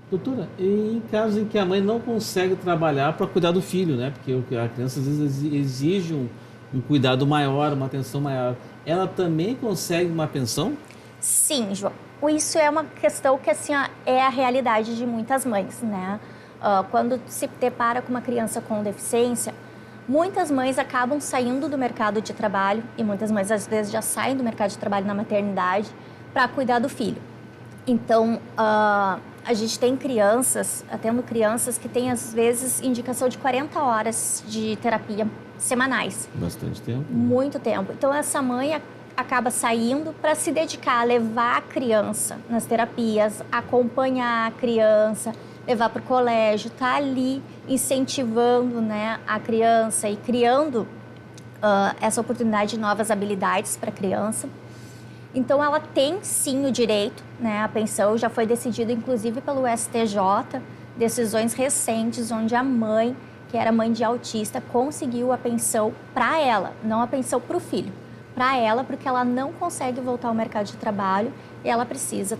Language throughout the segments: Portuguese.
Doutora, e em casos em que a mãe não consegue trabalhar para cuidar do filho, né? Porque a criança às vezes exige um cuidado maior, uma atenção maior. Ela também consegue uma pensão? Sim, João. Isso é uma questão que assim, ó, é a realidade de muitas mães, né? Quando se depara com uma criança com deficiência, muitas mães acabam saindo do mercado de trabalho e muitas mães às vezes já saem do mercado de trabalho na maternidade para cuidar do filho. Então, a gente tem crianças, tendo crianças que têm às vezes indicação de 40 horas de terapia semanais. Bastante tempo. Muito tempo. Então, essa mãe acaba saindo para se dedicar a levar a criança nas terapias, acompanhar a criança, levar para o colégio, tá ali incentivando, né, a criança e criando essa oportunidade de novas habilidades para a criança. Então, ela tem sim o direito, né, à pensão, já foi decidido inclusive pelo STJ, decisões recentes onde a mãe, que era mãe de autista, conseguiu a pensão para ela, não a pensão para o filho. Para ela, porque ela não consegue voltar ao mercado de trabalho e ela precisa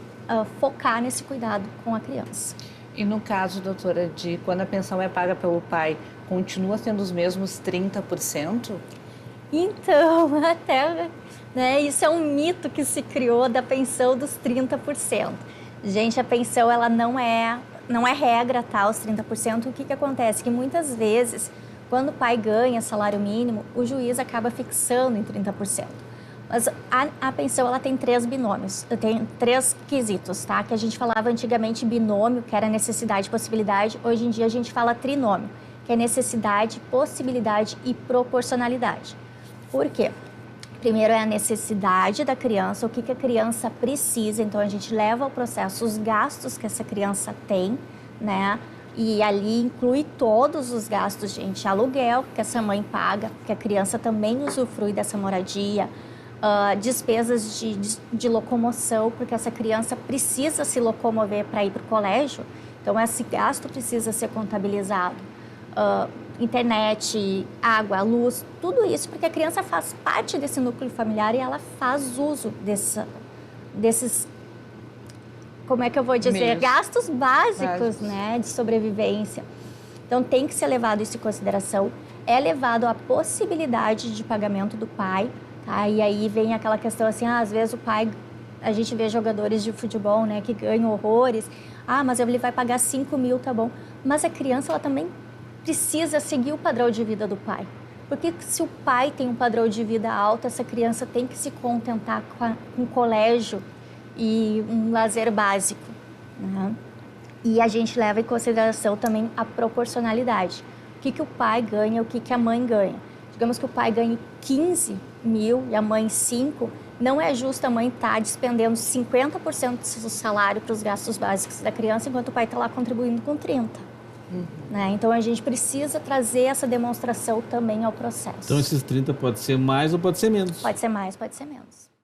focar nesse cuidado com a criança. E no caso, doutora, de quando a pensão é paga pelo pai, continua sendo os mesmos 30%? Então, até, né, isso é um mito que se criou da pensão dos 30%. Gente, a pensão ela não é regra, tá, os 30%. O que acontece? Que muitas vezes, quando o pai ganha salário mínimo, o juiz acaba fixando em 30%. Mas a pensão ela tem 3 binômios, tem 3 quesitos, tá? Que a gente falava antigamente binômio, que era necessidade e possibilidade. Hoje em dia a gente fala trinômio, que é necessidade, possibilidade e proporcionalidade. Por quê? Primeiro é a necessidade da criança, o que a criança precisa. Então, a gente leva ao processo os gastos que essa criança tem, né? E ali inclui todos os gastos, gente. Aluguel, que essa mãe paga, que a criança também usufrui dessa moradia. Despesas de locomoção, porque essa criança precisa se locomover para ir para o colégio. Então, esse gasto precisa ser contabilizado. Internet, água, luz, tudo isso, porque a criança faz parte desse núcleo familiar e ela faz uso desses, como é que eu vou dizer, gastos básicos, né, de sobrevivência. Então, tem que ser levado isso em consideração. É levado a possibilidade de pagamento do pai, tá? E aí vem aquela questão assim, às vezes o pai, a gente vê jogadores de futebol, né, que ganham horrores. Mas ele vai pagar 5 mil, tá bom. Mas a criança, ela também precisa seguir o padrão de vida do pai. Porque se o pai tem um padrão de vida alto, essa criança tem que se contentar com um colégio e um lazer básico, né? E a gente leva em consideração também a proporcionalidade. O que o pai ganha, o que a mãe ganha. Digamos que o pai ganhe 15 mil e a mãe 5, não é justo a mãe estar despendendo 50% do seu salário para os gastos básicos da criança, enquanto o pai está lá contribuindo com 30%. Né? Então, a gente precisa trazer essa demonstração também ao processo. Então, esses 30 pode ser mais ou pode ser menos? Pode ser mais, pode ser menos.